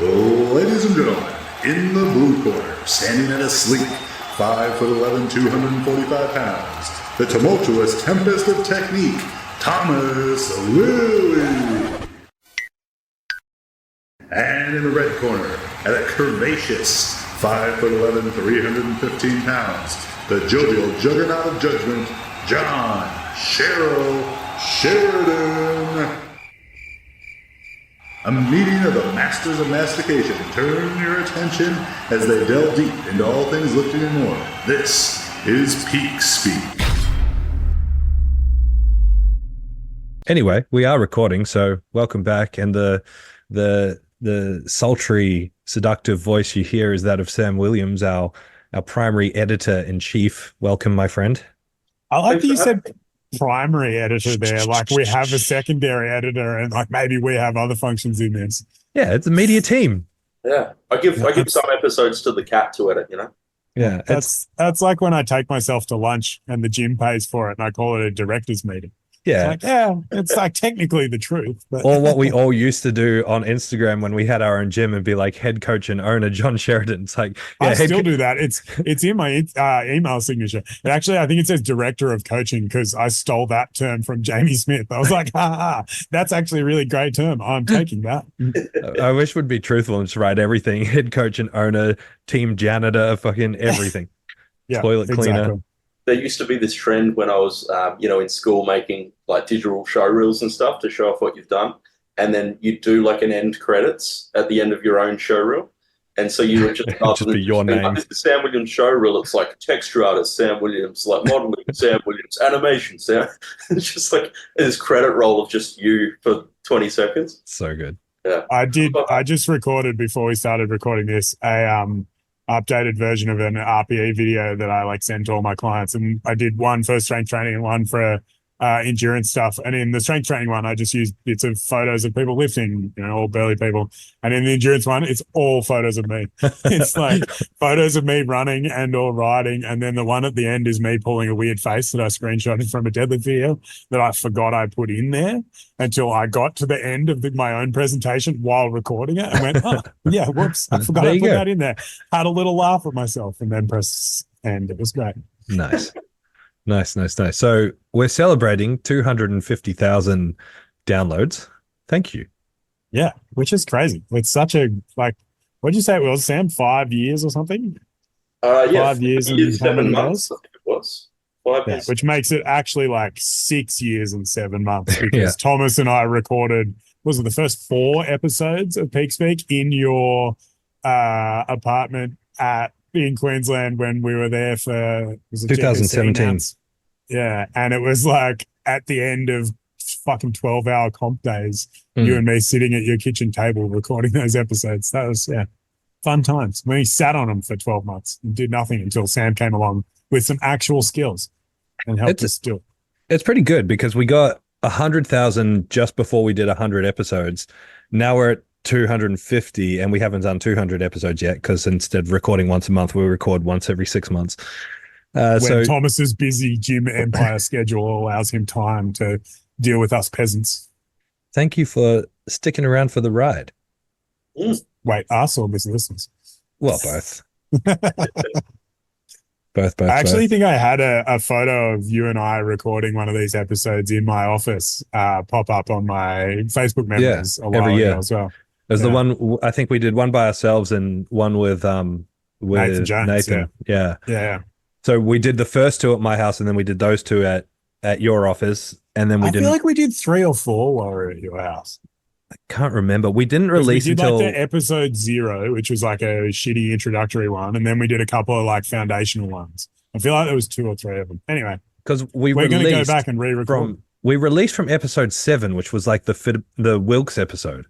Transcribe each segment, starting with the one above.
Ladies and gentlemen, in the blue corner, standing at a sleek 5'11", 245 pounds, the tumultuous tempest of technique, Thomas Lilly. And in the red corner, at a curvaceous 5'11", 315 pounds, the jovial juggernaut of judgment, John Cheryl Sheridan. A meeting of the masters of mastication. Turn your attention as they delve deep into all things lifting and more. This is Peak Speak. Anyway, we are recording, so welcome back. And the sultry, seductive voice you hear is that of Sam Williams, our primary editor-in-chief. Welcome, my friend. I like that you said primary editor there, like we have a secondary editor and like maybe we have other functions in this. Yeah, it's a media team. Yeah, I give some episodes to the cat to edit, you know. Yeah, that's like when I take myself to lunch and the gym pays for it and I call it a director's meeting. Yeah. It's like technically the truth. But. Or what we all used to do on Instagram when we had our own gym and be like head coach and owner John Sheridan. It's like, yeah, I still do that. It's in my email signature. And actually, I think it says director of coaching because I stole that term from Jamie Smith. I was like, that's actually a really great term. I'm taking that. I wish we'd be truthful and just write everything. Head coach and owner, team janitor, fucking everything. Yeah, toilet cleaner. Exactly. There used to be this trend when I was, in school making like digital show reels and stuff to show off what you've done. And then you do like an end credits at the end of your own show reel. And so you would just be your name. Like, this is Sam Williams show reel. It's like texture artist, Sam Williams, like modeling, Sam Williams, animation, Sam. It's just like this credit roll of just you for 20 seconds. So good. Yeah. I just recorded before we started recording this, updated version of an RPE video that I like send to all my clients, and I did one for strength training and one for endurance stuff. And in the strength training one, I just used bits of photos of people lifting, all burly people. And in the endurance one, it's all photos of me. It's like photos of me running and or riding. And then the one at the end is me pulling a weird face that I screenshotted from a deadlift video that I forgot I put in there until I got to the end of my own presentation while recording it and went, oh, yeah, whoops, I forgot I put that in there. Had a little laugh at myself and then press end. It was great. Nice. Nice. So we're celebrating 250,000 downloads. Thank you. Yeah, which is crazy. It's such a, like, what'd you say it was, Sam? 5 years or something? 5 years and 7 months, I think it was. 5 years. Which makes it actually like 6 years and 7 months because Thomas and I recorded, was it the first 4 episodes of Peak Speak in your apartment in Queensland when we were there for 2017. Yeah, and it was like at the end of fucking 12-hour comp days, you and me sitting at your kitchen table recording those episodes. That was fun times. We sat on them for 12 months and did nothing until Sam came along with some actual skills and helped us do it. It's pretty good because we got 100,000 just before we did 100 episodes. Now we're at 250 and we haven't done 200 episodes yet because instead of recording once a month, we record once every 6 months. When Thomas's busy gym empire schedule allows him time to deal with us peasants. Thank you for sticking around for the ride. Wait, us or the listeners? Well, both. both. I actually think I had a photo of you and I recording one of these episodes in my office pop up on my Facebook memories a while every year ago as well. There's the one, I think we did one by ourselves and one with Nathan Jones. Nathan. Yeah. So we did the first 2 at my house and then we did those 2 at your office. And then I feel like we did 3 or 4 while we were at your house. I can't remember. We didn't release until like the episode 0, which was like a shitty introductory one. And then we did a couple of like foundational ones. I feel like there was 2 or 3 of them. Anyway, because we're going to go back and re-record. We released from episode 7, which was like the Wilkes episode.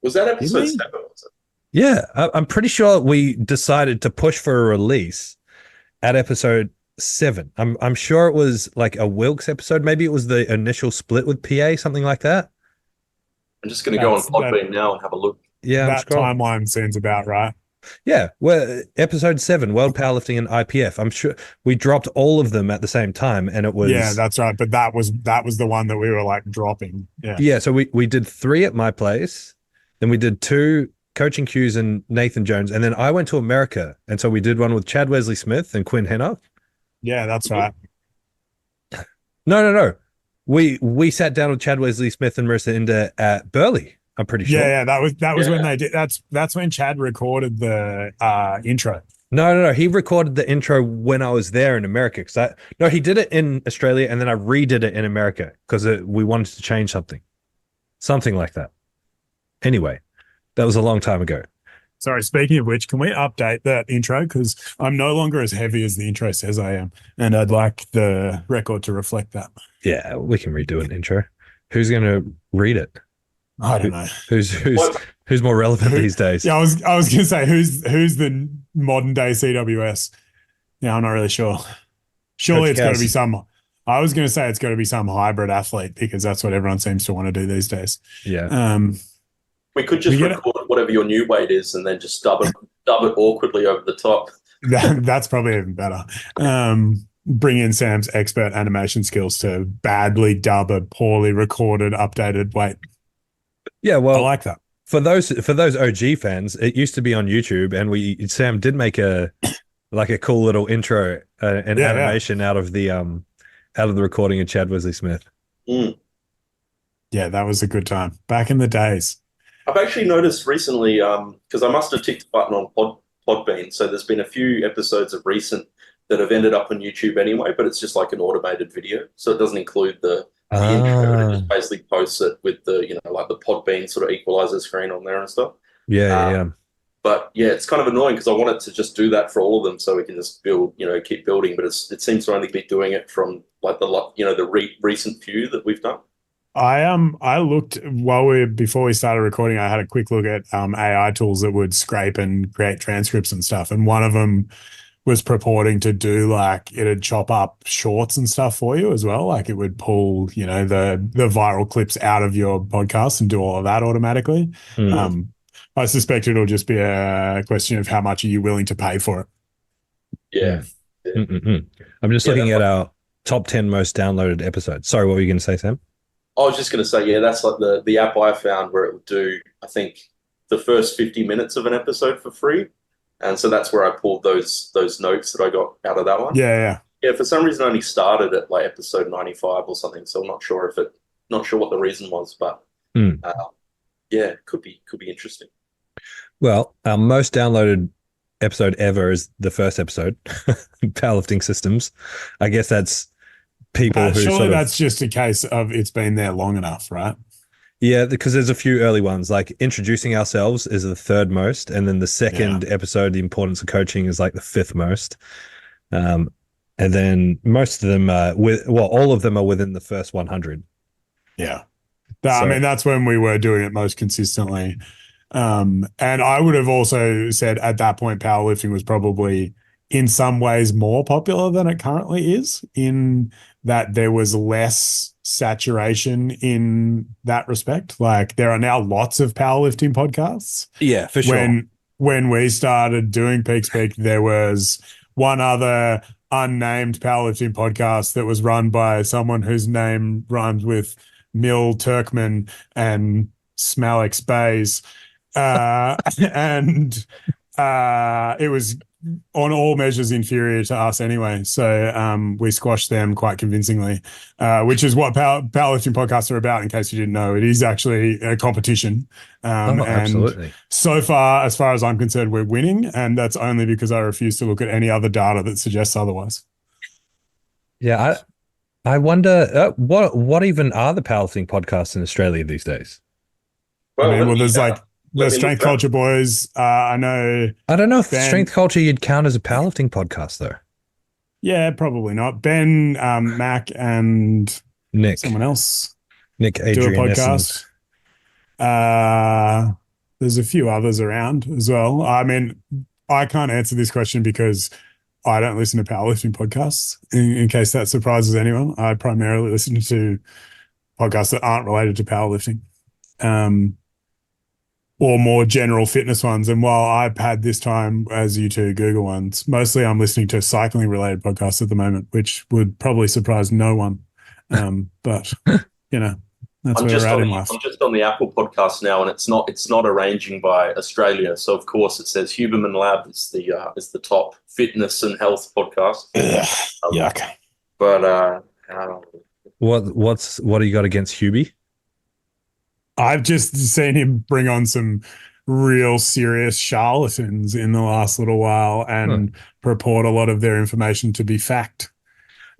Was that episode 7? Was it? Yeah, I'm pretty sure we decided to push for a release at episode 7. I'm sure it was like a Wilkes episode. Maybe it was the initial split with PA, something like that. I'm just going to go on Podbean now and have a look. Yeah, that timeline seems about right. Yeah, well, episode 7, World Powerlifting and IPF. I'm sure we dropped all of them at the same time, and it was that's right. But that was the one that we were like dropping. Yeah. So we did 3 at my place. Then we did 2 coaching cues and Nathan Jones, and then I went to America, and so we did one with Chad Wesley Smith and Quinn Henner. Yeah, that's right. No. We sat down with Chad Wesley Smith and Marissa Inda at Burley. I'm pretty sure. Yeah, that was when Yeah. they did. That's when Chad recorded the intro. No. He recorded the intro when I was there in America. He did it in Australia, and then I redid it in America because we wanted to change something like that. Anyway, that was a long time ago. Sorry, speaking of which, can we update that intro? Because I'm no longer as heavy as the intro says I am, and I'd like the record to reflect that. Yeah, we can redo an intro. Who's going to read it? I don't know. Who's more relevant these days? Yeah, I was going to say who's the modern day CWS. Yeah, I'm not really sure. Surely Coach it's got to Cass. be some. I was going to say it's got to be some hybrid athlete because that's what everyone seems to want to do these days. Yeah. We could just We get it. record whatever your new weight is and then just dub it awkwardly over the top. That's probably even better. Bring in Sam's expert animation skills to badly dub a poorly recorded, updated weight. Yeah, I well, like that. for those OG fans, it used to be on YouTube, and Sam did make a cool little intro and Yeah, animation out of the recording of Chad Wesley Smith. Mm. Yeah, that was a good time. Back in the days. I've actually noticed recently, because I must have ticked the button on Podbean, so there's been a few episodes of recent that have ended up on YouTube anyway, but it's just like an automated video, so it doesn't include the intro. It just basically posts it with the like the Podbean sort of equalizer screen on there and stuff. Yeah. But yeah, it's kind of annoying because I wanted to just do that for all of them so we can just build, keep building. But it seems to only be doing it from like the recent few that we've done. I looked before we started recording, I had a quick look at AI tools that would scrape and create transcripts and stuff. And one of them was purporting to do like it'd chop up shorts and stuff for you as well. Like it would pull, the viral clips out of your podcast and do all of that automatically. I suspect it'll just be a question of how much are you willing to pay for it. Yeah. I'm just looking at our top 10 most downloaded episodes. Sorry, what were you going to say, Sam? I was just going to say, yeah, that's like the app I found where it would do, I think, the first 50 minutes of an episode for free. And so that's where I pulled those notes that I got out of that one. Yeah. Yeah, for some reason I only started at like episode 95 or something, so I'm not sure what the reason was, but yeah, could be interesting. Well, our most downloaded episode ever is the first episode, Powerlifting Systems. I guess that's people who surely that's just a case of it's been there long enough, right? Yeah, because there's a few early ones, like introducing ourselves is the third most, and then the second episode, the importance of coaching, is like the fifth most. And then most of them all of them are within the first 100. Yeah. I mean, that's when we were doing it most consistently. And I would have also said at that point, powerlifting was probably in some ways more popular than it currently is, in that there was less saturation in that respect. Like there are now lots of powerlifting podcasts. Yeah, for sure. When we started doing Peaks Peak, there was one other unnamed powerlifting podcast that was run by someone whose name rhymes with Mil Turkman and Smalix Bays. And it was on all measures inferior to us anyway. So we squashed them quite convincingly, which is what powerlifting podcasts are about, in case you didn't know. It is actually a competition. And absolutely. So far, as far as I'm concerned, we're winning, and that's only because I refuse to look at any other data that suggests otherwise. Yeah, I wonder what even are the powerlifting podcasts in Australia these days? Well, there's like the Strength Culture boys. I know. I don't know if Strength Culture you'd count as a powerlifting podcast though. Yeah, probably not. Ben, Mac, and Nick, someone else, Nick Adrian do a podcast. There's a few others around as well. I mean, I can't answer this question because I don't listen to powerlifting podcasts. In case that surprises anyone, I primarily listen to podcasts that aren't related to powerlifting. Or more general fitness ones. And while I've had this time, as you two Google ones, mostly I'm listening to cycling related podcasts at the moment, which would probably surprise no one. But That's I'm where just we're at on in the, life. I'm just on the Apple podcast now, and it's not arranging by Australia. So of course it says Huberman Lab is the top fitness and health podcast. Ugh, Um, yuck. But What do you got against Hubie? I've just seen him bring on some real serious charlatans in the last little while and purport a lot of their information to be fact.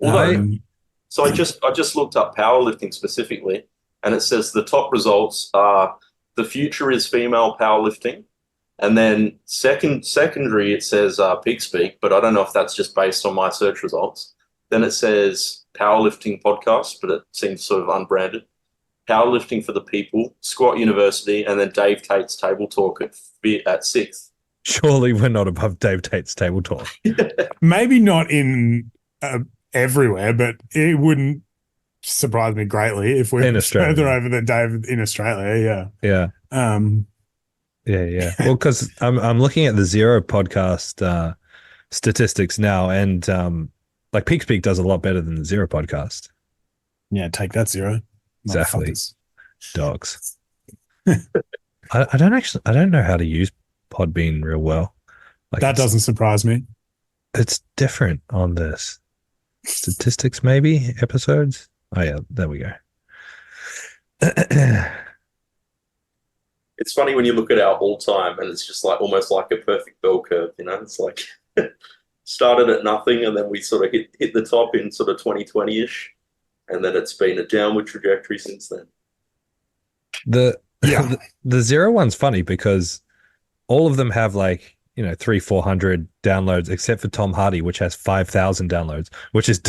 although Um, So I just looked up powerlifting specifically, and it says the top results are the future is female powerlifting, and then secondary it says Pig Speak, but I don't know if that's just based on my search results. Then it says powerlifting podcast, but it seems sort of unbranded. Powerlifting for the people, Squat University, and then Dave Tate's Table Talk at sixth. Surely we're not above Dave Tate's Table Talk. maybe not in everywhere, but it wouldn't surprise me greatly if we're In Australia. further over than Dave in Australia. Yeah. Yeah. Yeah. Well, because I'm looking at the Zero podcast statistics now, and like Peak Speak does a lot better than the Zero podcast. Yeah. Take that, Zero. Exactly. Motherfuckers. Dogs. I don't know how to use Podbean real well. Like That doesn't surprise me. it's different on this. Statistics, maybe episodes. Oh yeah, there we go. It's funny when you look at our all time, and it's just like almost like a perfect bell curve. It's like started at nothing, and then we sort of hit the top in sort of 2020-ish, and then it's been a downward trajectory since then. Yeah. The Zero one's funny because all of them have like 300-400 downloads, except for Tom Hardy, which has 5,000 downloads, which is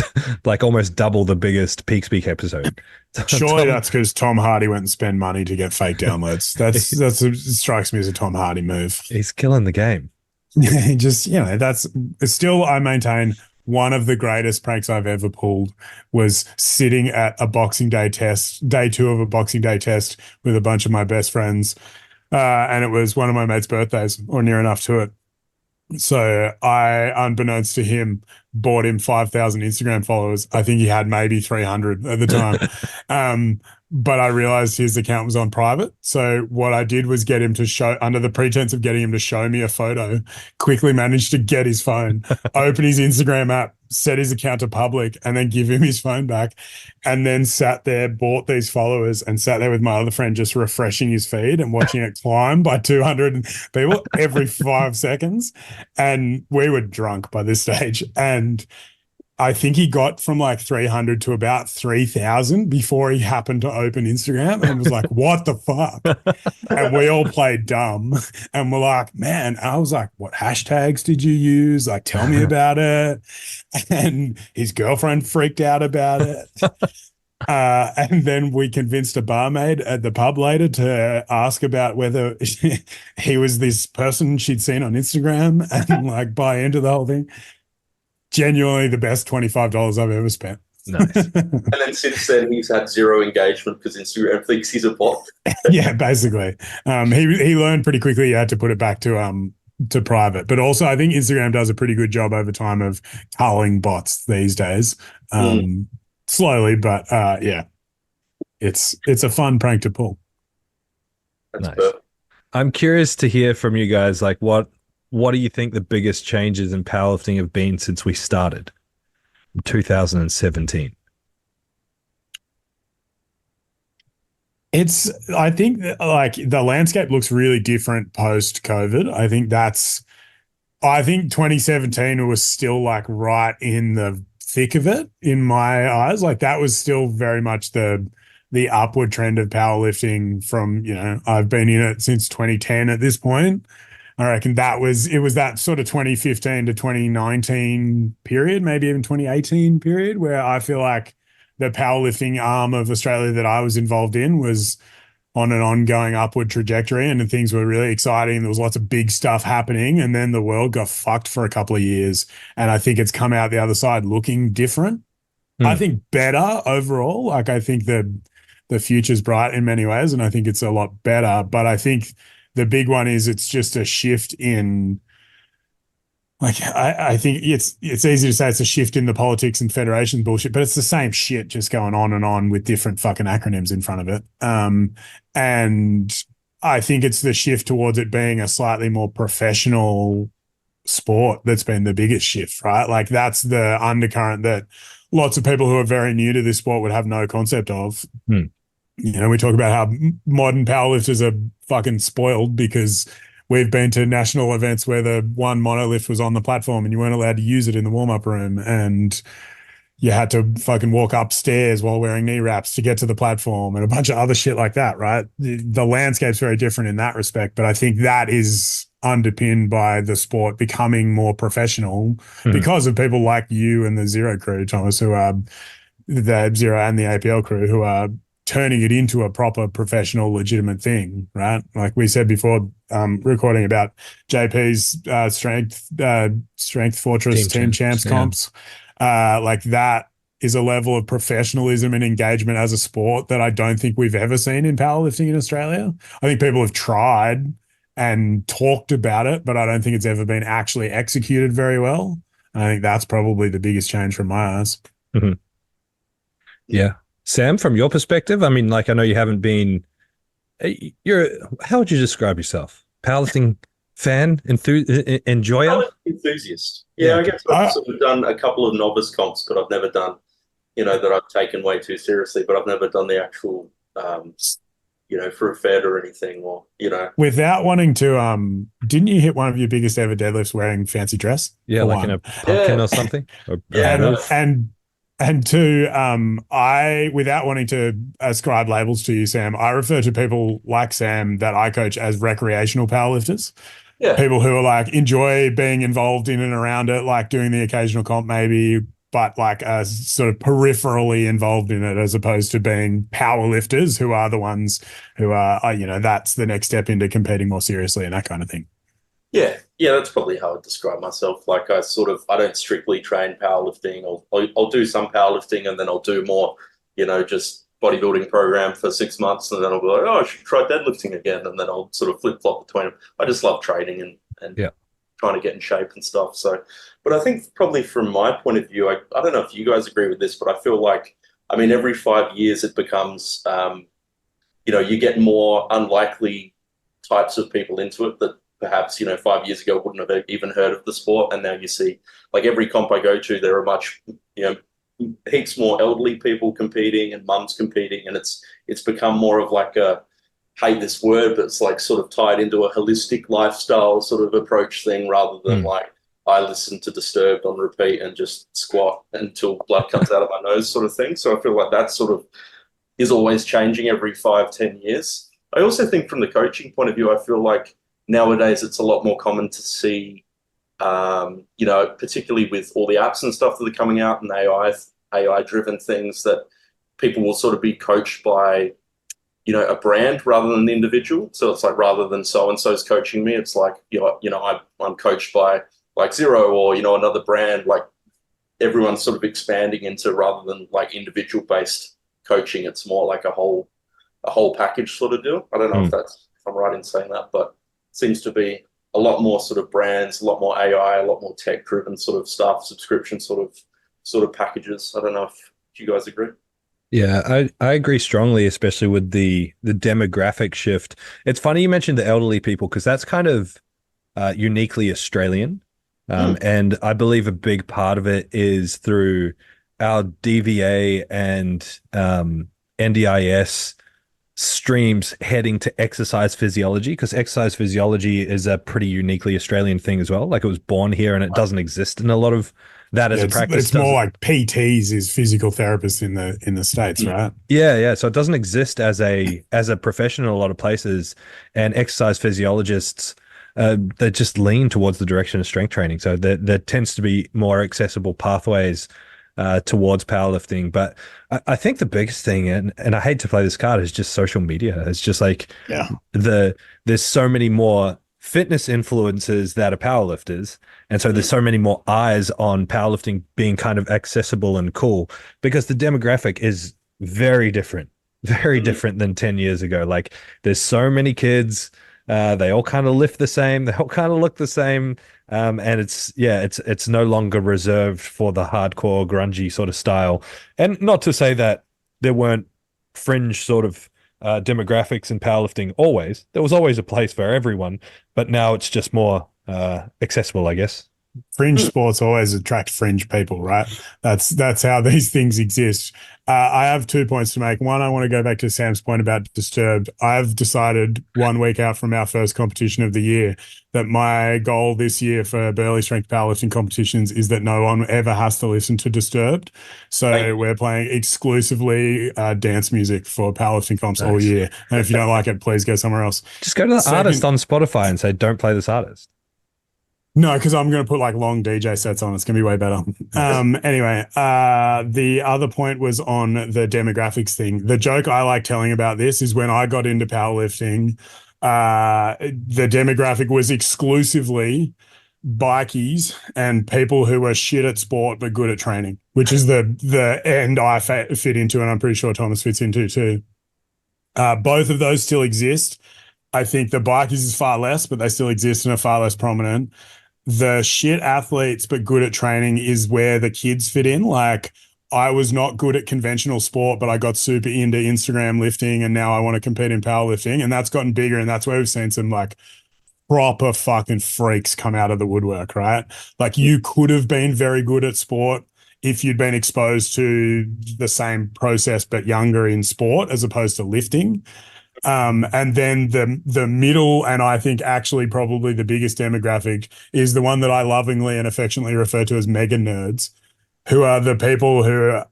like almost double the biggest Peak Speak episode. Surely that's because Tom Hardy went and spent money to get fake downloads. It strikes me as a Tom Hardy move. He's killing the game. He just, that's it's still, I maintain, one of the greatest pranks I've ever pulled was sitting at a Boxing Day test, day 2 of a Boxing Day test with a bunch of my best friends. And it was one of my mate's birthdays or near enough to it. So I, unbeknownst to him, bought him 5,000 Instagram followers. I think he had maybe 300 at the time. But I realized his account was on private. So what I did was get him to show, under the pretense of getting him to show me a photo, quickly managed to get his phone, open his Instagram app, set his account to public, and then give him his phone back. And then sat there, bought these followers, and sat there with my other friend just refreshing his feed and watching it climb by 200 people every 5 seconds. And we were drunk by this stage. And I think he got from like 300 to about 3,000 before he happened to open Instagram and was like, what the fuck? And we all played dumb and we're like, man, I was like, what hashtags did you use? Like, tell me about it. And his girlfriend freaked out about it. And then we convinced a barmaid at the pub later to ask about whether he was this person she'd seen on Instagram and like buy into the whole thing. Genuinely the best $25 I've ever spent. Nice. And then since then, he's had zero engagement because Instagram thinks he's a bot. Yeah, basically. He learned pretty quickly he had to put it back to private. But also I think Instagram does a pretty good job over time of culling bots these days. Slowly, but yeah. It's a fun prank to pull. That's Nice. perfect. I'm curious to hear from you guys, like what do you think the biggest changes in powerlifting have been since we started in 2017? I think like the landscape looks really different post COVID. I think 2017 was still like right in the thick of it in my eyes. Like that was still very much the upward trend of powerlifting from, I've been in it since 2010 at this point. I reckon it was that sort of 2015 to 2019 period, maybe even 2018 period, where I feel like the powerlifting arm of Australia that I was involved in was on an ongoing upward trajectory and things were really exciting. There was lots of big stuff happening and then the world got fucked for a couple of years. And I think it's come out the other side looking different. I think better overall. Like I think the future's bright in many ways and I think it's a lot better. But I think the big one is it's just a shift in Like I think it's easy to say it's a shift in the politics and federation bullshit, but it's the same shit just going on and on with different fucking acronyms in front of it. And I think it's the shift towards it being a slightly more professional sport that's been the biggest shift, right? Like that's the undercurrent that lots of people who are very new to this sport would have no concept of. Hmm. You know, we talk about how modern powerlifters are fucking spoiled because we've been to national events where the one monolift was on the platform and you weren't allowed to use it in the warm-up room, and you had to fucking walk upstairs while wearing knee wraps to get to the platform and a bunch of other shit like that, right? The landscape's very different in that respect, but I think that is underpinned by the sport becoming more professional because of people like you and the Zero crew, Thomas, who are the Zero and the APL crew, who are turning it into a proper professional, legitimate thing, right? Like we said before, recording about JP's Strength Fortress Team Champs comps, like that is a level of professionalism and engagement as a sport that I don't think we've ever seen in powerlifting in Australia. I think people have tried and talked about it, but I don't think it's ever been actually executed very well. And I think that's probably the biggest change from my eyes. Mm-hmm. Yeah. Sam, from your perspective, I mean, like, I know you haven't been, how would you describe yourself? Powerlifting fan, enjoyer? Enthusiast. Yeah, I guess I've sort of done a couple of novice comps, but I've never done, that I've taken way too seriously, but I've never done the actual, for a fed or anything, or, Without wanting to, didn't you hit one of your biggest ever deadlifts wearing fancy dress? Yeah, like in a pumpkin or something? And two, without wanting to ascribe labels to you, Sam, I refer to people like Sam that I coach as recreational powerlifters. Yeah. People who are like, enjoy being involved in and around it, like doing the occasional comp maybe, but like sort of peripherally involved in it, as opposed to being powerlifters who are the ones who are, that's the next step into competing more seriously and that kind of thing. Yeah, that's probably how I describe myself. Like I don't strictly train powerlifting. I'll do some powerlifting and then I'll do more, just bodybuilding program for 6 months, and then I'll be like, oh, I should try deadlifting again, and then I'll sort of flip flop between them. I just love training and trying to get in shape and stuff. So, but I think probably from my point of view, I don't know if you guys agree with this, but I feel like, every 5 years it becomes, you get more unlikely types of people into it that perhaps, 5 years ago wouldn't have even heard of the sport. And now you see, like, every comp I go to, there are much, heaps more elderly people competing and mums competing. And it's become more of like hate this word, but it's like sort of tied into a holistic lifestyle sort of approach thing, rather than like, I listen to Disturbed on repeat and just squat until blood comes out of my nose sort of thing. So I feel like that sort of is always changing every 5-10 years. I also think from the coaching point of view, I feel like nowadays it's a lot more common to see, particularly with all the apps and stuff that are coming out and AI-driven things, that people will sort of be coached by, a brand rather than an individual. So it's like, rather than so-and-so's coaching me, it's like, I'm coached by like Zero or, another brand. Like, everyone's sort of expanding into, rather than like individual-based coaching, it's more like a whole package sort of deal. I don't know if I'm right in saying that, but seems to be a lot more sort of brands, a lot more AI, a lot more tech-driven sort of stuff, subscription sort of packages. I don't know if you guys agree. Yeah, I agree strongly, especially with the demographic shift. It's funny you mentioned the elderly people, because that's kind of uniquely Australian. And I believe a big part of it is through our DVA and NDIS streams heading to exercise physiology, because exercise physiology is a pretty uniquely Australian thing as well. Like, it was born here and it doesn't exist in a lot of that as a practice. It's more like PTs is physical therapists in the States, right? Yeah. So it doesn't exist as a profession in a lot of places, and exercise physiologists, they just lean towards the direction of strength training. So there tends to be more accessible pathways towards powerlifting. But I think the biggest thing, and I hate to play this card, is just social media. It's just like there's so many more fitness influencers that are powerlifters, and so there's so many more eyes on powerlifting being kind of accessible and cool, because the demographic is very different than 10 years ago. Like, there's so many kids They all kind of lift the same. They all kind of look the same. And it's no longer reserved for the hardcore grungy sort of style. And not to say that there weren't fringe sort of demographics in powerlifting always. There was always a place for everyone, but now it's just more accessible, I guess. Fringe sports always attract fringe people, right? That's how these things exist. I have 2 points to make. One, I want to go back to Sam's point about Disturbed. I've decided 1 week out from our first competition of the year that my goal this year for Burley Strength Powerlifting competitions is that no one ever has to listen to Disturbed. So we're playing exclusively dance music for powerlifting comps all year. And if you don't like it, please go somewhere else. Just go to the artist on Spotify and say, don't play this artist. No, because I'm going to put like long DJ sets on. It's going to be way better. Anyway, the other point was on the demographics thing. The joke I like telling about this is when I got into powerlifting, the demographic was exclusively bikies and people who were shit at sport but good at training, which is the end I fit into, and I'm pretty sure Thomas fits into too. Both of those still exist. I think the bikies is far less, but they still exist and are far less prominent. The shit athletes but good at training is where the kids fit in. Like, I was not good at conventional sport, but I got super into Instagram lifting, and now I want to compete in powerlifting, and that's gotten bigger, and that's where we've seen some like proper fucking freaks come out of the woodwork, right? Like, you could have been very good at sport if you'd been exposed to the same process but younger in sport as opposed to lifting. And then the middle, and I think actually probably the biggest demographic, is the one that I lovingly and affectionately refer to as mega nerds, who are the people who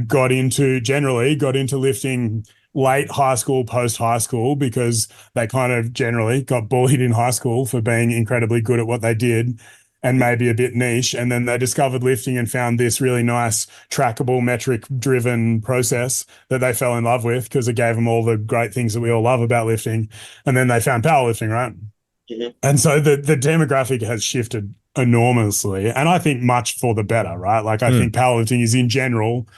got into lifting late high school, post high school, because they kind of generally got bullied in high school for being incredibly good at what they did and maybe a bit niche. And then they discovered lifting and found this really nice, trackable, metric-driven process that they fell in love with because it gave them all the great things that we all love about lifting. And then they found powerlifting, right? Mm-hmm. And so the demographic has shifted enormously, and I think much for the better, right? Like, I think powerlifting is in general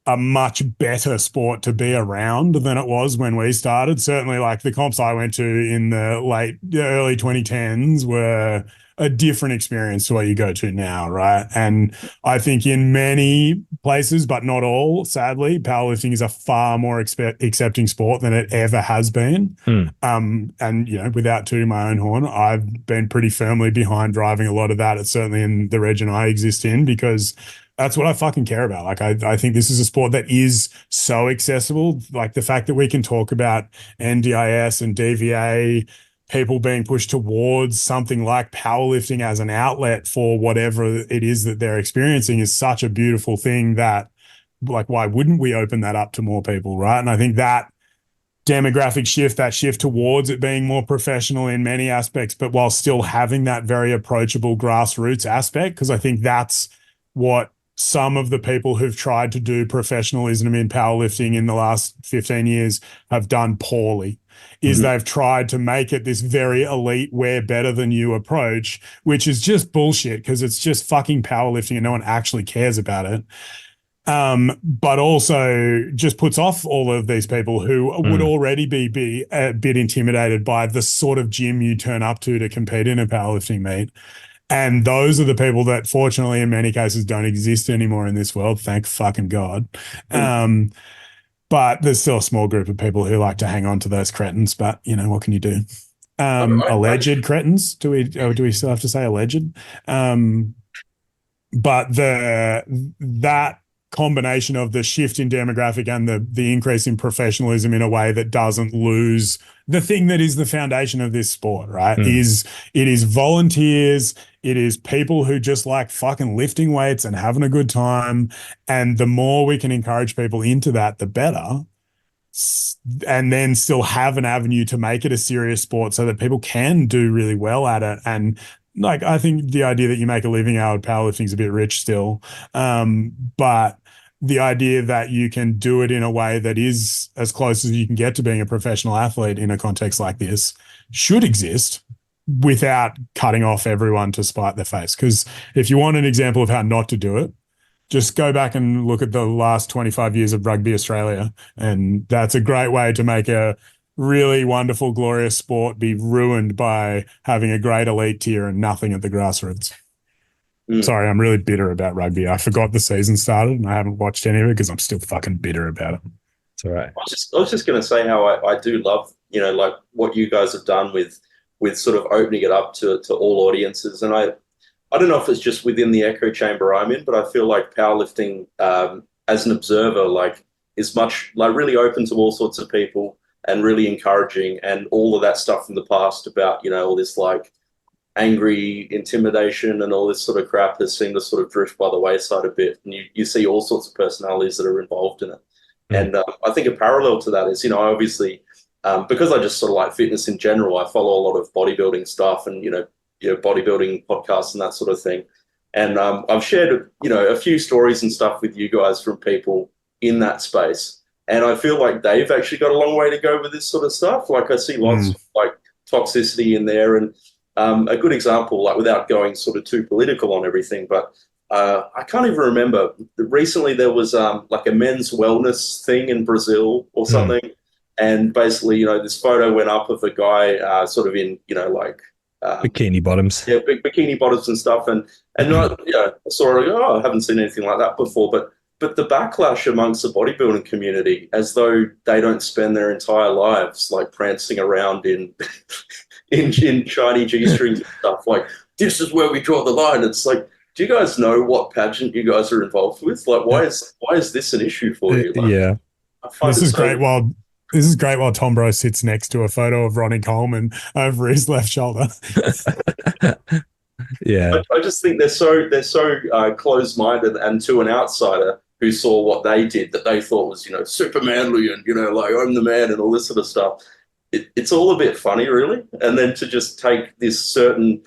a much better sport to be around than it was when we started. Certainly, like, the comps I went to in the early 2010s were a different experience to what you go to now, right? And I think in many places, but not all, sadly, powerlifting is a far more accepting sport than it ever has been. And, you know, without tooting my own horn, I've been pretty firmly behind driving a lot of that. It's certainly in the region I exist in, because that's what I fucking care about. Like, I think this is a sport that is so accessible. Like, the fact that we can talk about NDIS and DVA, people being pushed towards something like powerlifting as an outlet for whatever it is that they're experiencing, is such a beautiful thing that, like, why wouldn't we open that up to more people, right? And I think that demographic shift, that shift towards it being more professional in many aspects, but while still having that very approachable grassroots aspect, because I think that's what some of the people who've tried to do professionalism in powerlifting in the last 15 years have done poorly, is they've tried to make it this very elite, we're better than you approach, which is just bullshit, because it's just fucking powerlifting and no one actually cares about it. But also just puts off all of these people who would already be a bit intimidated by the sort of gym you turn up to compete in a powerlifting meet. And those are the people that, fortunately, in many cases, don't exist anymore in this world. Thank fucking God. But there's still a small group of people who like to hang on to those cretins. But, you know, what can you do? Alleged cretins? Do we still have to say alleged? But that combination of the shift in demographic and the increase in professionalism in a way that doesn't lose the thing that is the foundation of this sport, right? It is volunteers, it is people who just like fucking lifting weights and having a good time. And the more we can encourage people into that, the better. And then still have an avenue to make it a serious sport so that people can do really well at it. And, like, I think the idea that you make a living out of powerlifting is a bit rich still. But the idea that you can do it in a way that is as close as you can get to being a professional athlete in a context like this should exist, without cutting off everyone to spite their face. Because if you want an example of how not to do it, just go back and look at the last 25 years of Rugby Australia. And that's a great way to make a really wonderful, glorious sport be ruined by having a great elite tier and nothing at the grassroots. Mm. Sorry, I'm really bitter about rugby. I forgot the season started and I haven't watched any of it because I'm still fucking bitter about it. It's all right. I was just going to say how I do love, like what you guys have done with sort of opening it up to all audiences. And I don't know if it's just within the echo chamber I'm in, but I feel like powerlifting as an observer, like, is much like really open to all sorts of people and really encouraging, and all of that stuff from the past about, all this like angry intimidation and all this sort of crap has seemed to sort of drift by the wayside a bit. And you see all sorts of personalities that are involved in it. And I think a parallel to that is, obviously, because I just sort of like fitness in general, I follow a lot of bodybuilding stuff and, bodybuilding podcasts and that sort of thing. And I've shared, a few stories and stuff with you guys from people in that space. And I feel like they've actually got a long way to go with this sort of stuff. Like I see lots of like toxicity in there. And a good example, like without going sort of too political on everything, but I can't even remember. Recently there was like a men's wellness thing in Brazil or something. And basically, this photo went up of a guy sort of in, Bikini bottoms. Yeah, bikini bottoms and stuff. And I saw it, I haven't seen anything like that before. But the backlash amongst the bodybuilding community, as though they don't spend their entire lives like prancing around in in shiny G-strings and stuff, like, this is where we draw the line. It's like, do you guys know what pageant you guys are involved with? Like, why is this an issue for you? Like, yeah. This is great while Tom Bro sits next to a photo of Ronnie Coleman over his left shoulder. Yeah. I just think they're so closed-minded, and to an outsider who saw what they did that they thought was, super manly and, like, I'm the man and all this sort of stuff. It's all a bit funny, really. And then to just take this certain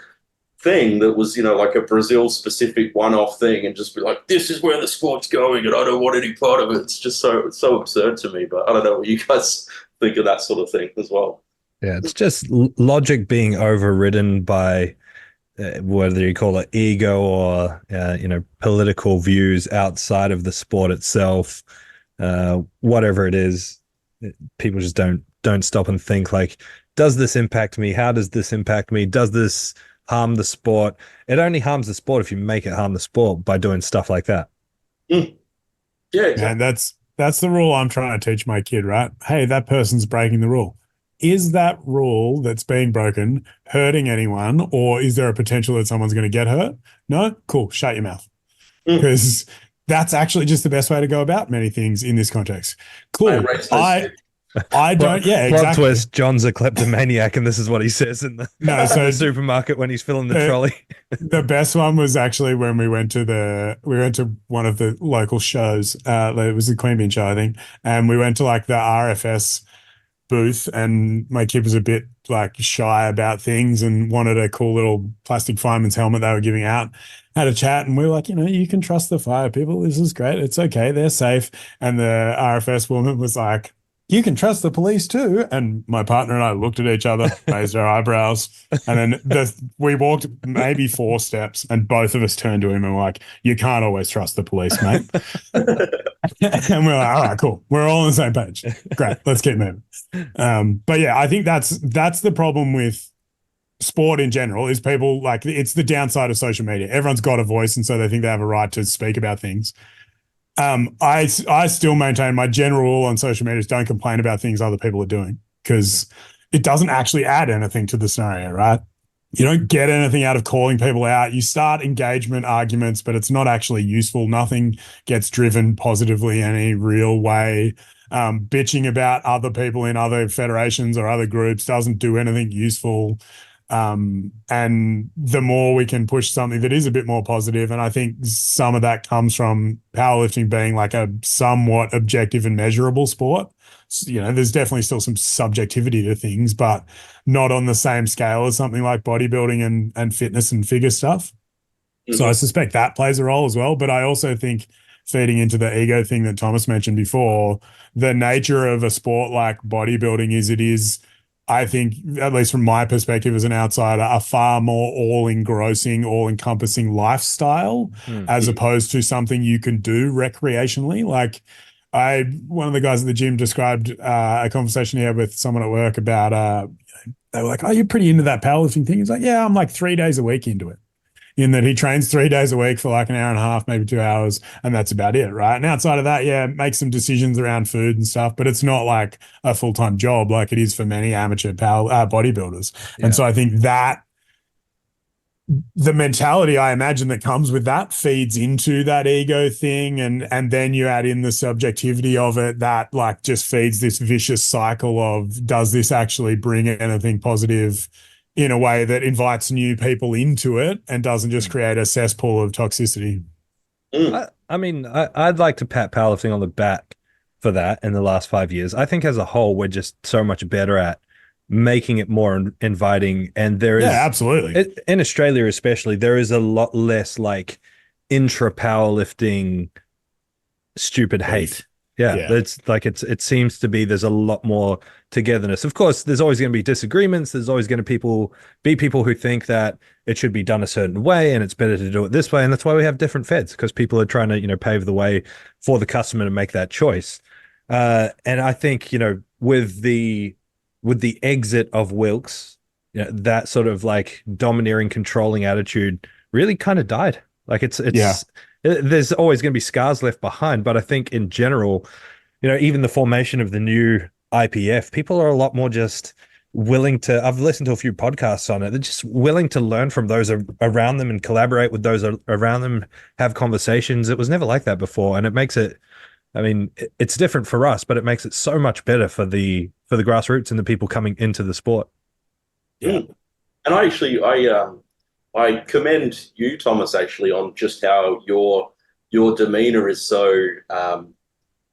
thing that was, like a Brazil-specific one-off thing and just be like, this is where the sport's going and I don't want any part of it. It's just so absurd to me. But I don't know what you guys think of that sort of thing as well. Yeah, it's just logic being overridden by whether you call it ego or political views outside of the sport itself, whatever it is. People just don't stop and think, like, does this impact me? How does this impact me? Does this harm the sport? It only harms the sport if you make it harm the sport by doing stuff like that. Yeah, exactly. And that's the rule I'm trying to teach my kid, right? Hey, that person's breaking the rule. Is that rule that's being broken hurting anyone, or is there a potential that someone's going to get hurt? No? Cool. Shut your mouth. Because that's actually just the best way to go about many things in this context. Cool. I don't. Yeah, exactly. Plot twist: John's a kleptomaniac, and this is what he says in the supermarket when he's filling the trolley. The best one was actually when we went to one of the local shows. It was the Queen Bean show, I think, and we went to like the RFS booth, and my kid was a bit like shy about things and wanted a cool little plastic fireman's helmet they were giving out. Had a chat, and we were like, you can trust the fire people. This is great. It's okay. They're safe. And the RFS woman was like, you can trust the police too. And my partner and I looked at each other, raised our eyebrows, and then we walked maybe 4 steps, and both of us turned to him and were like, you can't always trust the police, mate. And we're like, all right, cool. We're all on the same page. Great. Let's keep moving. But yeah, I think that's the problem with sport in general, is people, like, it's the downside of social media. Everyone's got a voice, and so they think they have a right to speak about things. I still maintain my general rule on social media is don't complain about things other people are doing, because it doesn't actually add anything to the scenario, right? You don't get anything out of calling people out. You start engagement arguments, but it's not actually useful. Nothing gets driven positively in any real way. Bitching about other people in other federations or other groups doesn't do anything useful. And the more we can push something that is a bit more positive, and I think some of that comes from powerlifting being like a somewhat objective and measurable sport. So, there's definitely still some subjectivity to things, but not on the same scale as something like bodybuilding and fitness and figure stuff. Mm-hmm. So I suspect that plays a role as well. But I also think, feeding into the ego thing that Thomas mentioned before, the nature of a sport like bodybuilding is, I think, at least from my perspective as an outsider, a far more all-engrossing, all-encompassing lifestyle as opposed to something you can do recreationally. Like, one of the guys at the gym described a conversation he had with someone at work about, they were like, "Oh, you're pretty into that powerlifting thing." He's like, "Yeah, I'm like 3 days a week into it." In that he trains 3 days a week for like an hour and a half, maybe 2 hours, and that's about it, right? And outside of that, yeah, make some decisions around food and stuff, but it's not like a full-time job like it is for many amateur bodybuilders. Yeah. And so I think that the mentality I imagine that comes with that feeds into that ego thing, and then you add in the subjectivity of it that like just feeds this vicious cycle of, does this actually bring anything positive in a way that invites new people into it and doesn't just create a cesspool of toxicity? I mean, I'd like to pat powerlifting on the back for that in the last 5 years. I think as a whole, we're just so much better at making it more inviting. And there is, absolutely. In Australia especially, there is a lot less like intra powerlifting stupid hate. Yeah, it's like it seems to be there's a lot more togetherness. Of course, there's always going to be disagreements. There's always going to be people who think that it should be done a certain way and it's better to do it this way. And that's why we have different feds, because people are trying to, pave the way for the customer to make that choice. And I think, with the exit of Wilks, that sort of like domineering, controlling attitude really kind of died. Like there's always going to be scars left behind, but I think in general, even the formation of the new IPF, people are a lot more just willing to, I've listened to a few podcasts on it, they're just willing to learn from those around them and collaborate with those around them, have conversations. It was never like that before. And it makes it, I mean, it's different for us, but it makes it so much better for the grassroots and the people coming into the sport. Yeah. And I commend you, Thomas, actually, on just how your demeanor is so.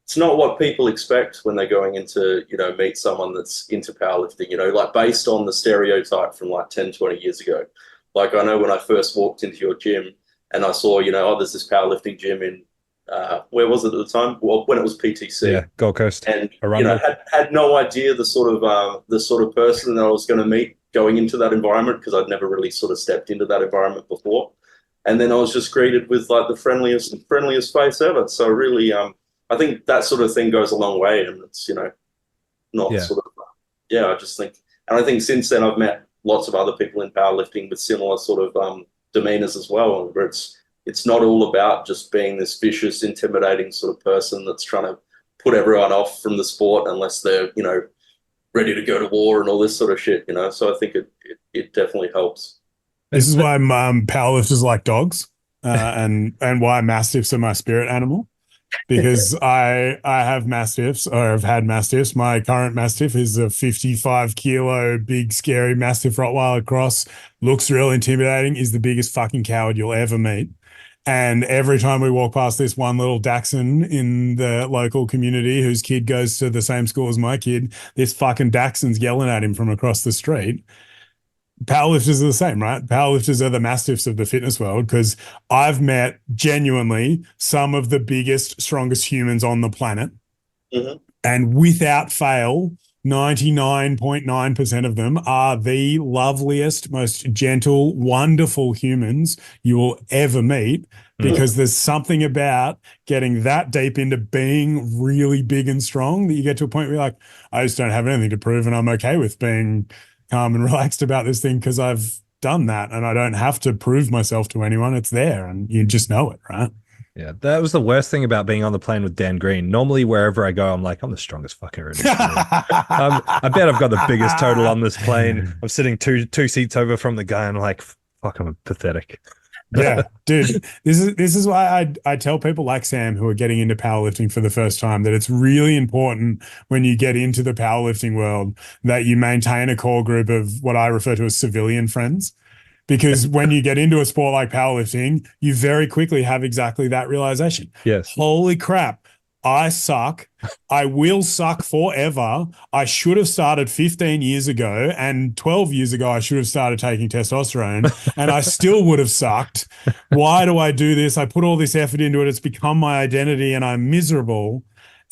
It's not what people expect when they're going into, meet someone that's into powerlifting, like based on the stereotype from like 10, 20 years ago. Like I know when I first walked into your gym and I saw, there's this powerlifting gym in, where was it at the time? Well, when it was PTC. Yeah, Gold Coast. And, had no idea the sort of person that I was going to meet going into that environment, because I'd never really sort of stepped into that environment before. And then I was just greeted with like the friendliest face ever. So really, I think that sort of thing goes a long way, and it's, not sort of, I just think, and I think since then I've met lots of other people in powerlifting with similar sort of demeanors as well, where it's not all about just being this vicious, intimidating sort of person that's trying to put everyone off from the sport unless they're, ready to go to war and all this sort of shit, So I think it definitely helps. This is why powerlifters like dogs, and why mastiffs are my spirit animal, because I have mastiffs, or have had mastiffs. My current mastiff is a 55-kilo big scary mastiff Rottweiler cross. Looks real intimidating. Is the biggest fucking coward you'll ever meet. And every time we walk past this one little Dachshund in the local community whose kid goes to the same school as my kid, this fucking Dachshund's yelling at him from across the street. Powerlifters are the same, right? Powerlifters are the mastiffs of the fitness world, because I've met genuinely some of the biggest, strongest humans on the planet. Mm-hmm. And without fail, 99.9% of them are the loveliest, most gentle, wonderful humans you will ever meet, because there's something about getting that deep into being really big and strong that you get to a point where you're like, I just don't have anything to prove, and I'm okay with being calm and relaxed about this thing because I've done that and I don't have to prove myself to anyone. It's there and you just know it, right? Yeah, that was the worst thing about being on the plane with Dan Green. Normally, wherever I go, I'm like, I'm the strongest fucker in this plane. I bet I've got the biggest total on this plane. I'm sitting two seats over from the guy, and I'm like, fuck, I'm pathetic. Yeah, dude, this is why I tell people like Sam who are getting into powerlifting for the first time that it's really important when you get into the powerlifting world that you maintain a core group of what I refer to as civilian friends. Because when you get into a sport like powerlifting, you very quickly have exactly that realization. Yes. Holy crap, I suck. I will suck forever. I should have started 15 years ago, and 12 years ago, I should have started taking testosterone, and I still would have sucked. Why do I do this? I put all this effort into it. It's become my identity, and I'm miserable.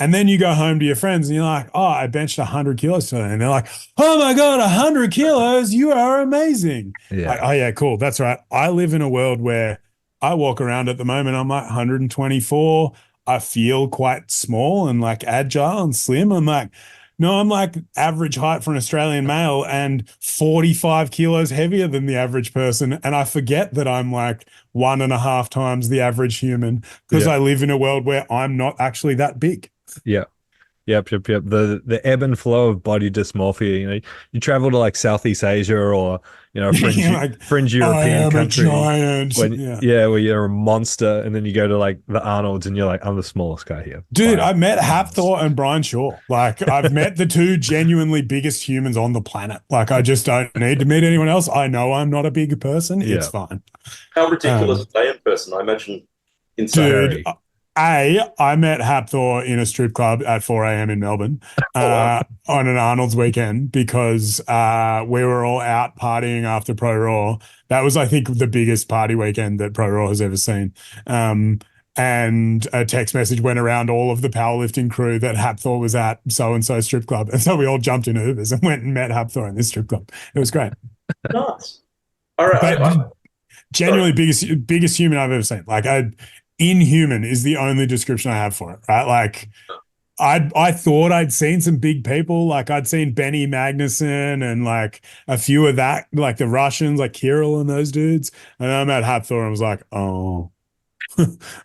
And then you go home to your friends and you're like, oh, I benched 100 kilos today. And they're like, oh my God, 100 kilos. You are amazing. Yeah. Like, oh yeah, cool. That's right. I live in a world where I walk around at the moment. I'm like 124. I feel quite small and like agile and slim. I'm like, no, I'm like average height for an Australian male and 45 kilos heavier than the average person. And I forget that I'm like 1.5 times the average human because Yeah. I live in a world where I'm not actually that big. Yeah. Yep. The ebb and flow of body dysmorphia. You travel to like Southeast Asia or a Like, fringe I European am country a giant. when Yeah. where you're a monster, and then you go to like the Arnolds and you're like, I'm the smallest guy here. Dude, Bye. I met Hathor and Brian Shaw. Like, I've met the two genuinely biggest humans on the planet. Like, I just don't need to meet anyone else. I know I'm not a big person. It's Yeah. fine. How ridiculous are they in person? I imagine insane. Dude, I met Hathor in a strip club at 4 a.m. in Melbourne wow. on an Arnold's weekend because we were all out partying after Pro Raw. That was, I think, the biggest party weekend that Pro Raw has ever seen. And a text message went around all of the powerlifting crew that Hathor was at so-and-so strip club. And so we all jumped in Ubers and went and met Hathor in this strip club. It was great. Nice. All right. But genuinely biggest human I've ever seen. Like, inhuman is the only description I have for it, right? Like, I thought I'd seen some big people, like I'd seen Benny Magnuson and like a few of that, like the Russians, like Kirill and those dudes. And I'm at Hathor and was like, oh,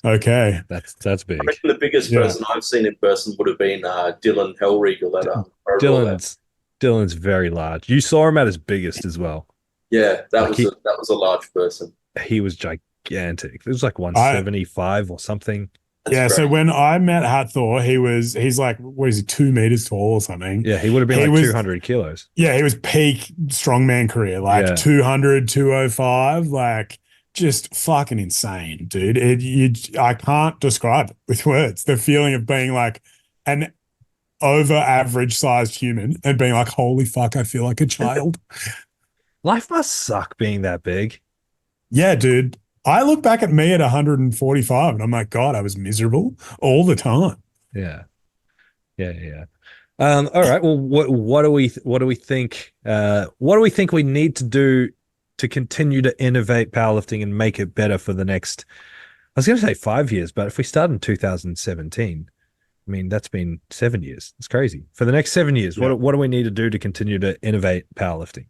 okay. That's big. I reckon the biggest person I've seen in person would have been Dylan Hellriegel at Dylan's very large. You saw him at his biggest as well. Yeah, that was a large person. He was gigantic. It was like 175 or something. That's great. So when I met Hathor, he's like, what is he, 2 meters tall or something? Yeah, he would have been 200 kilos. Yeah, he was peak strongman career, like 200, 205, like just fucking insane, dude. I can't describe it with words. The feeling of being like an over average sized human and being like, holy fuck, I feel like a child. Life must suck being that big. Yeah, dude. I look back at me at 145 and I'm like, God, I was miserable all the time. Yeah. All right. Well, what do we think? What do we think we need to do to continue to innovate powerlifting and make it better for the next? I was going to say 5 years, but if we start in 2017, I mean that's been 7 years. It's crazy. For the next 7 years, what do we need to do to continue to innovate powerlifting?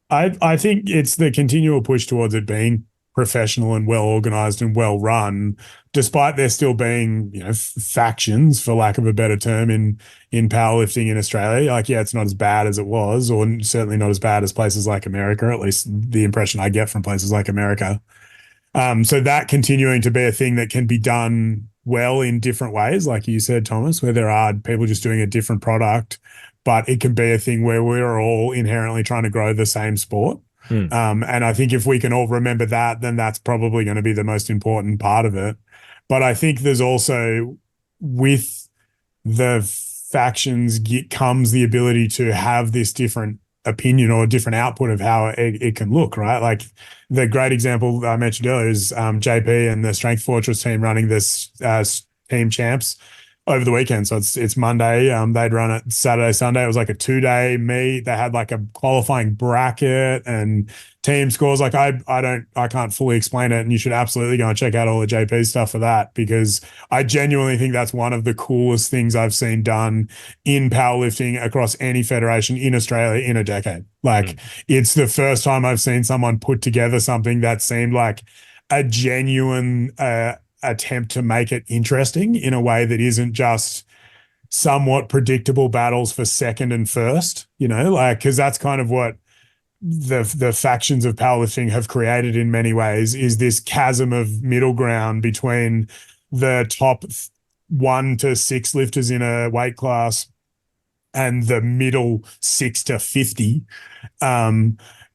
I think it's the continual push towards it being professional and well organized and well run, despite there still being, factions, for lack of a better term, in powerlifting in Australia. Like, yeah, it's not as bad as it was, or certainly not as bad as places like America, at least the impression I get from places like America. So that continuing to be a thing that can be done well in different ways, like you said, Thomas, where there are people just doing a different product, but it can be a thing where we're all inherently trying to grow the same sport. And I think if we can all remember that, then that's probably going to be the most important part of it. But I think there's also, with the factions comes the ability to have this different opinion or different output of how it can look, right? Like the great example I mentioned earlier is JP and the Strength Fortress team running this team champs over the weekend. So it's Monday. They'd run it Saturday, Sunday. It was like a 2-day meet. They had like a qualifying bracket and team scores. Like I can't fully explain it. And you should absolutely go and check out all the JP stuff for that, because I genuinely think that's one of the coolest things I've seen done in powerlifting across any federation in Australia in a decade. Like it's the first time I've seen someone put together something that seemed like a genuine, attempt to make it interesting in a way that isn't just somewhat predictable battles for second and first, like, because that's kind of what the factions of powerlifting have created in many ways, is this chasm of middle ground between the top 1 to 6 lifters in a weight class and the middle 6 to 50.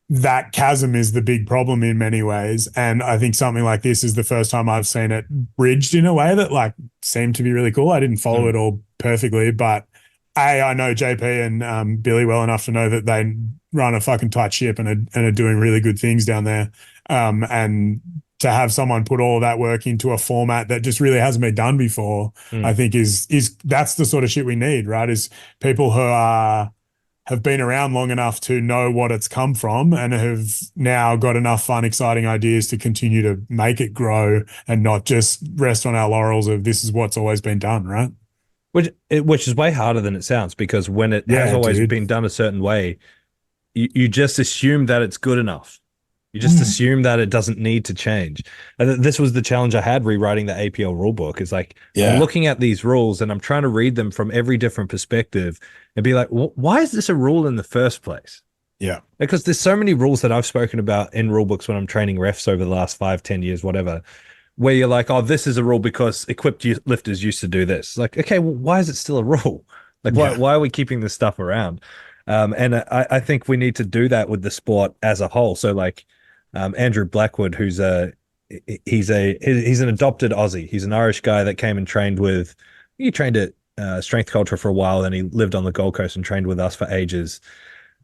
That chasm is the big problem in many ways. And I think something like this is the first time I've seen it bridged in a way that like seemed to be really cool. I didn't follow it all perfectly, but I know JP and Billy well enough to know that they run a fucking tight ship and are doing really good things down there. And to have someone put all of that work into a format that just really hasn't been done before, I think is that's the sort of shit we need, right? Is people who are have been around long enough to know what it's come from and have now got enough fun, exciting ideas to continue to make it grow and not just rest on our laurels of this is what's always been done, right? Which is way harder than it sounds, because when it has always been done a certain way, you just assume that it's good enough. You just assume that it doesn't need to change. And this was the challenge I had rewriting the APL rulebook. Is like, I'm looking at these rules and I'm trying to read them from every different perspective and be like, why is this a rule in the first place? Yeah. Because there's so many rules that I've spoken about in rulebooks when I'm training refs over the last 5-10 years, whatever, where you're like, oh, this is a rule because equipped lifters used to do this. Like, okay, well, why is it still a rule? Like, why are we keeping this stuff around? And I think we need to do that with the sport as a whole. So like, Andrew Blackwood, he's an adopted Aussie. He's an Irish guy that came and he trained at Strength Culture for a while, and he lived on the Gold Coast and trained with us for ages.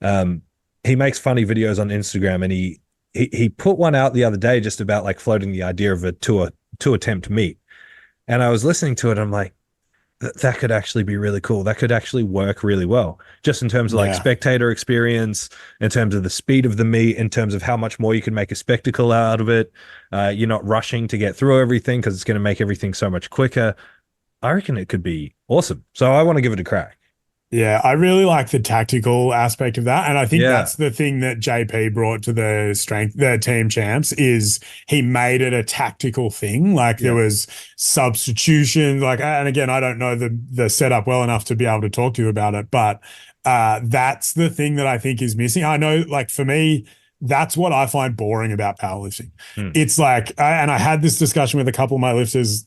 He makes funny videos on Instagram, and he put one out the other day just about like floating the idea of a two attempt meet. And I was listening to it. I'm like, that could actually be really cool. That could actually work really well, just in terms of like spectator experience, in terms of the speed of the meet, in terms of how much more you can make a spectacle out of it. You're not rushing to get through everything because it's going to make everything so much quicker. I reckon it could be awesome. So I want to give it a crack. Yeah, I really like the tactical aspect of that. And I think that's the thing that JP brought to the team champs is he made it a tactical thing. Like there was substitution, like, and again, I don't know the setup well enough to be able to talk to you about it, but that's the thing that I think is missing. I know, like for me, that's what I find boring about powerlifting. It's like, and I had this discussion with a couple of my lifters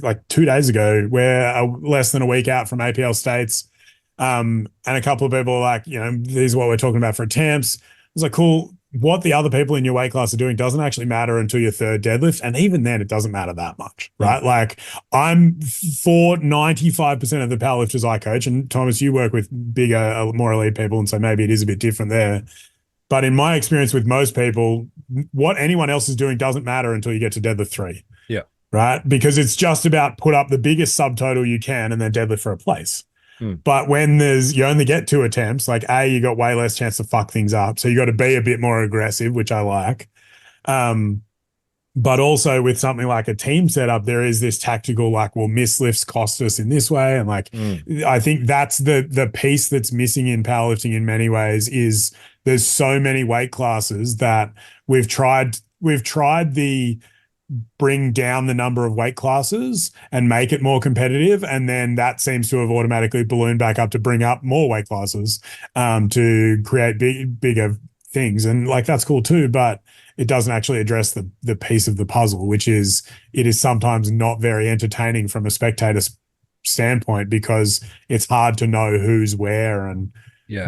like 2 days ago, where less than a week out from APL States, and a couple of people are like, these are what we're talking about for attempts. I was like, cool. What the other people in your weight class are doing doesn't actually matter until your third deadlift. And even then, it doesn't matter that much, right? Like I'm for 95% of the powerlifters I coach, and Thomas, you work with bigger, more elite people, and so maybe it is a bit different there. But in my experience with most people, what anyone else is doing doesn't matter until you get to deadlift 3. Yeah. Right? Because it's just about put up the biggest subtotal you can and then deadlift for a place. But when you only get 2 attempts, like you got way less chance to fuck things up. So you got to be a bit more aggressive, which I like. But also with something like a team setup, there is this tactical, like, well, miss lifts cost us in this way. And like, I think that's the piece that's missing in powerlifting in many ways is there's so many weight classes that we've tried the bring down the number of weight classes and make it more competitive. And then that seems to have automatically ballooned back up to bring up more weight classes to create bigger things. And like, that's cool too, but it doesn't actually address the piece of the puzzle, which is it is sometimes not very entertaining from a spectator standpoint because it's hard to know who's where and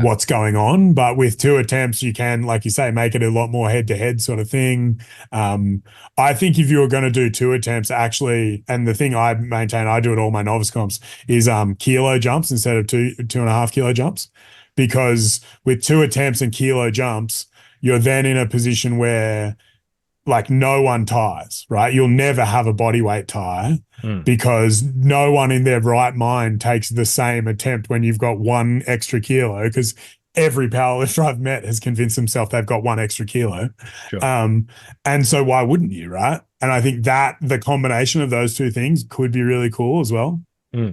what's going on. But with 2 attempts, you can, like you say, make it a lot more head-to-head sort of thing. I think if you were going to do 2 attempts, actually, and the thing I maintain, I do at all my novice comps, is kilo jumps instead of 2.5 kilo jumps. Because with 2 attempts and kilo jumps, you're then in a position where like no one tires, right? You'll never have a body weight tire because no one in their right mind takes the same attempt when you've got 1 extra kilo, because every powerlifter I've met has convinced themselves they've got 1 extra kilo. Sure. And so why wouldn't you, right? And I think that the combination of those 2 things could be really cool as well. Yeah.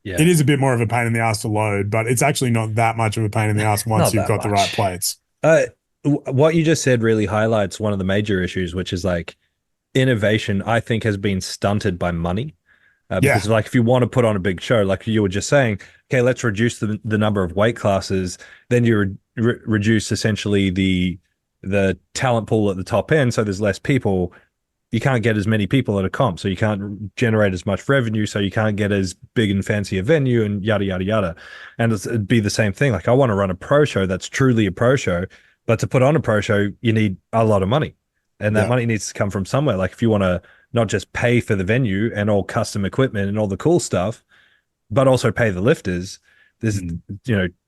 It is a bit more of a pain in the ass to load, but it's actually not that much of a pain in the ass once you've got the right plates. What you just said really highlights one of the major issues, which is like innovation, I think, has been stunted by money. Because like if you want to put on a big show, like you were just saying, okay, let's reduce the number of weight classes, then you reduce essentially the talent pool at the top end, so there's less people. You can't get as many people at a comp, so you can't generate as much revenue, so you can't get as big and fancy a venue and yada, yada, yada. And it'd be the same thing. Like I want to run a pro show that's truly a pro show, but to put on a pro show, you need a lot of money. And that money needs to come from somewhere. Like if you want to not just pay for the venue and all custom equipment and all the cool stuff, but also pay the lifters, there's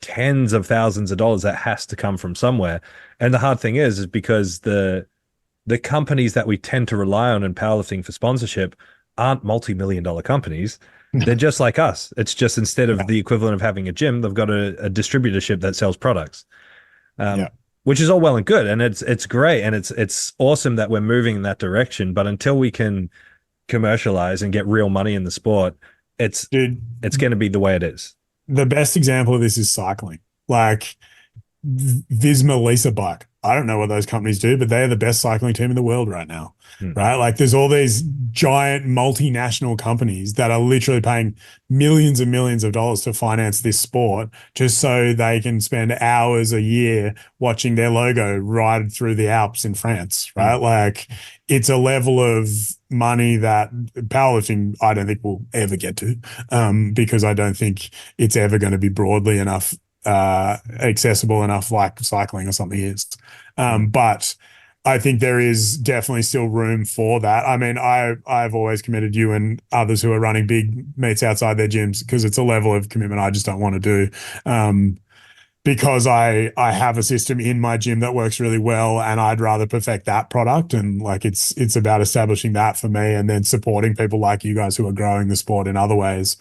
tens of thousands of dollars that has to come from somewhere. And the hard thing is because the companies that we tend to rely on in powerlifting for sponsorship aren't multi-million-dollar companies. They're just like us. It's just instead of the equivalent of having a gym, they've got a distributorship that sells products, which is all well and good, and it's great, and it's awesome that we're moving in that direction. But until we can commercialize and get real money in the sport, it's going to be the way it is. The best example of this is cycling. Like Visma Lease a Bike. I don't know what those companies do, but they're the best cycling team in the world right now, right? Like there's all these giant multinational companies that are literally paying millions and millions of dollars to finance this sport just so they can spend hours a year watching their logo ride through the Alps in France, right? Like it's a level of money that powerlifting, I don't think we'll ever get to, because I don't think it's ever going to be broadly enough accessible enough like cycling or something is. But I think there is definitely still room for that. I mean, I've always committed you and others who are running big meets outside their gyms because it's a level of commitment I just don't want to do. Because I have a system in my gym that works really well, and I'd rather perfect that product. And like it's about establishing that for me, and then supporting people like you guys who are growing the sport in other ways.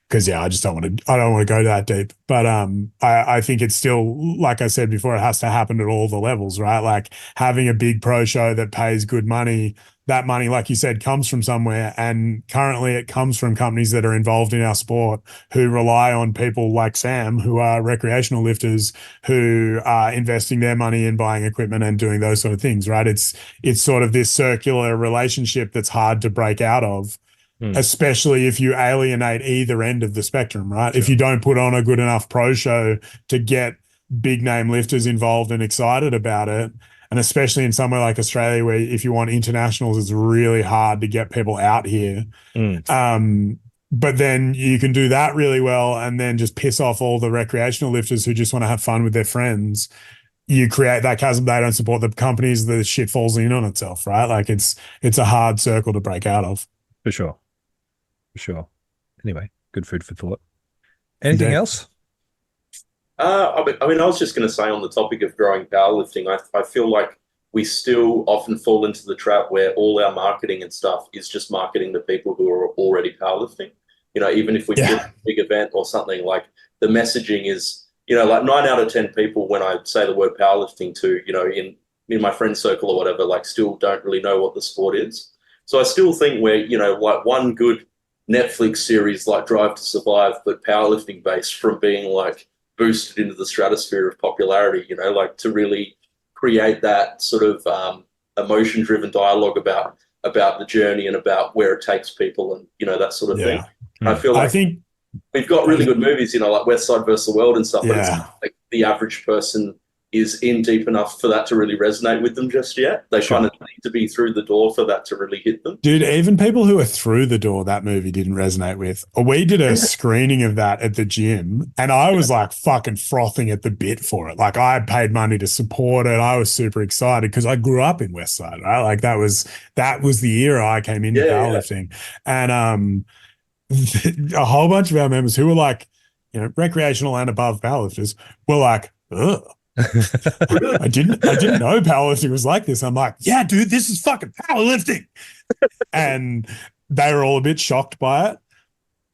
Because I just don't want to go that deep. But I think it's still, like I said before, it has to happen at all the levels, right? Like having a big pro show that pays good money, that money, like you said, comes from somewhere. And currently it comes from companies that are involved in our sport who rely on people like Sam, who are recreational lifters, who are investing their money in buying equipment and doing those sort of things, right? It's sort of this circular relationship that's hard to break out of. Especially if you alienate either end of the spectrum, right? Sure. If you don't put on a good enough pro show to get big name lifters involved and excited about it, and especially in somewhere like Australia where if you want internationals, it's really hard to get people out here. But then you can do that really well and then just piss off all the recreational lifters who just want to have fun with their friends. You create that chasm. They don't support the companies, the shit falls in on itself, right? Like it's a hard circle to break out of. For sure. Anyway, good food for thought. Anything else? I mean, I was just going to say on the topic of growing powerlifting, I feel like we still often fall into the trap where all our marketing and stuff is just marketing to people who are already powerlifting. You know, even if we do a big event or something, like the messaging is, you know, like 9 out of 10 people when I say the word powerlifting to, you know, in my friend circle or whatever, like still don't really know what the sport is. So I still think we're, you know, like one good Netflix series like Drive to Survive, but powerlifting based from being like boosted into the stratosphere of popularity, you know, like to really create that sort of emotion driven dialogue about the journey and about where it takes people and, you know, that sort of thing. I feel like we've got really good movies, you know, like West Side vs. the World and stuff, but it's like the average person is in deep enough for that to really resonate with them just yet. They kind of need to be through the door for that to really hit them. Dude, even people who are through the door, that movie didn't resonate with. We did a screening of that at the gym, and I was like fucking frothing at the bit for it. Like I paid money to support it. I was super excited because I grew up in West Side, right? Like that was the era I came into powerlifting. And a whole bunch of our members who were like, you know, recreational and above powerlifters were like, ugh. I didn't know powerlifting was like this. I'm like, yeah, dude, this is fucking powerlifting. And they were all a bit shocked by it.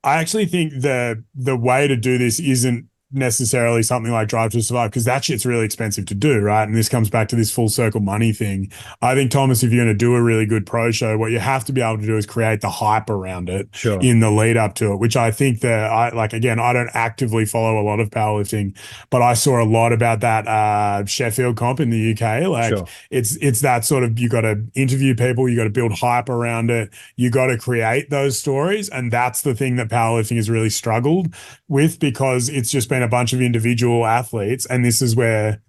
I actually think the way to do this isn't necessarily something like Drive to Survive, because that shit's really expensive to do, right? And this comes back to this full circle money thing. I think, Thomas, if you're going to do a really good pro show, what you have to be able to do is create the hype around it in the lead up to it, which I think I don't actively follow a lot of powerlifting, but I saw a lot about that Sheffield comp in the UK. Like it's that sort of, you got to interview people, you got to build hype around it, you got to create those stories. And that's the thing that powerlifting has really struggled with, because it's just been a bunch of individual athletes. And this is where,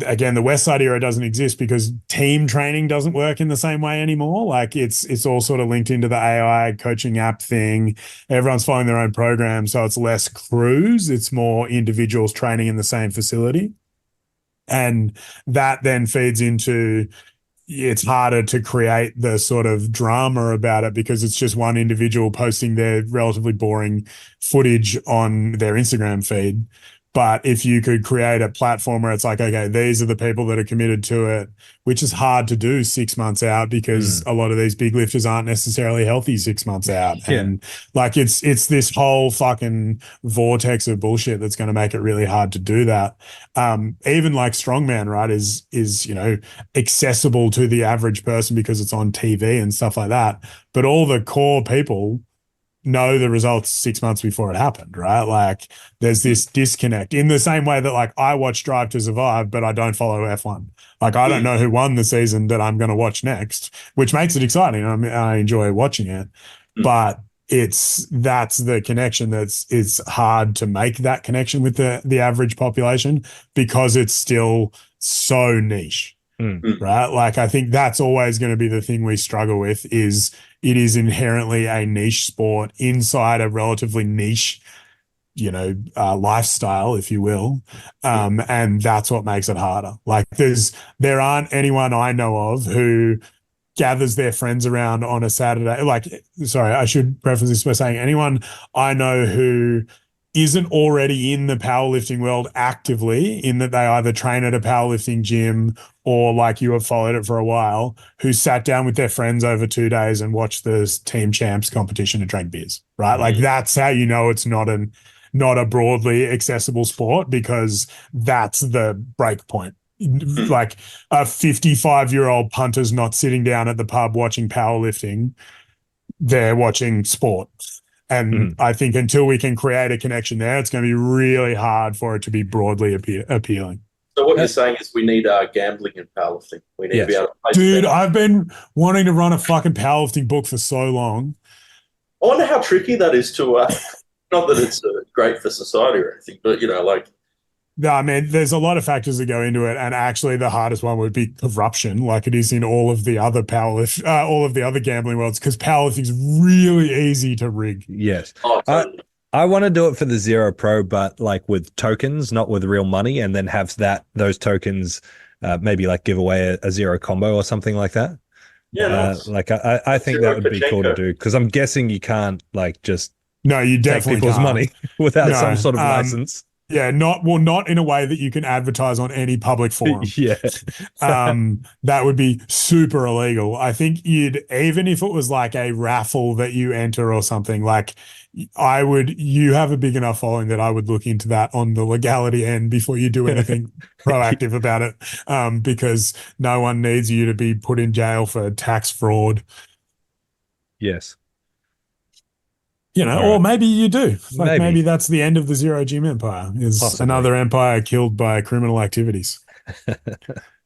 again, the West Side era doesn't exist because team training doesn't work in the same way anymore. Like it's all sort of linked into the AI coaching app thing. Everyone's following their own program. So it's less crews. It's more individuals training in the same facility. And that then feeds into, it's harder to create the sort of drama about it because it's just one individual posting their relatively boring footage on their Instagram feed. But if you could create a platform where it's like, okay, these are the people that are committed to it, which is hard to do 6 months out because a lot of these big lifters aren't necessarily healthy 6 months out. Yeah. And like it's this whole fucking vortex of bullshit that's going to make it really hard to do that. Even like strongman, right, is accessible to the average person because it's on TV and stuff like that. But all the core people know the results 6 months before it happened, right? Like there's this disconnect in the same way that like I watch Drive to Survive, but I don't follow F1. Like I don't know who won the season that I'm going to watch next, which makes it exciting. I enjoy watching it, but that's the connection it's hard to make that connection with the average population because it's still so niche. Right. Like I think that's always going to be the thing we struggle with is it is inherently a niche sport inside a relatively niche, lifestyle, if you will. And that's what makes it harder. Like there aren't anyone I know of who gathers their friends around on a Saturday. Like, sorry, I should preface this by saying anyone I know who isn't already in the powerlifting world actively in that they either train at a powerlifting gym or like you have followed it for a while, who sat down with their friends over 2 days and watched the team champs competition and drank beers, right? Like that's how you know it's not a broadly accessible sport because that's the break point. Like a 55-year-old punter's not sitting down at the pub watching powerlifting. They're watching sport. And I think until we can create a connection there, it's going to be really hard for it to be broadly appealing. So what you're saying is we need gambling in powerlifting. We need to be able to play. Dude, I've been wanting to run a fucking powerlifting book for so long. I wonder how tricky that is to, not that it's great for society or anything, but, No, I mean, there's a lot of factors that go into it, and actually, the hardest one would be corruption, like it is in all of the other all of the other gambling worlds, because powerlifting is really easy to rig. Yes, totally. I want to do it for the Zero Pro, but like with tokens, not with real money, and then have those tokens maybe like give away a zero combo or something like that. Yeah, nice. Like I think that would be cool to do because I'm guessing you can't like just you definitely take people's can't. money without some sort of license. Yeah, not in a way that you can advertise on any public forum. Yeah. That would be super illegal. I think even if it was like a raffle that you enter or something, like you have a big enough following that I would look into that on the legality end before you do anything proactive about it. Because no one needs you to be put in jail for tax fraud. Yes. Or maybe you do. Like maybe that's the end of the Zero Gym empire is Possibly. Another empire killed by criminal activities.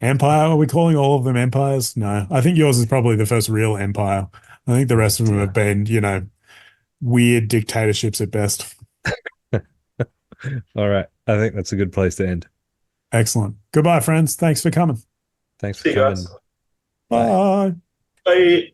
Empire? Are we calling all of them empires? No. I think yours is probably the first real empire. I think the rest of them have been, weird dictatorships at best. All right. I think that's a good place to end. Excellent. Goodbye, friends. Thanks for coming. Thanks for See you coming. guys. Bye. Bye.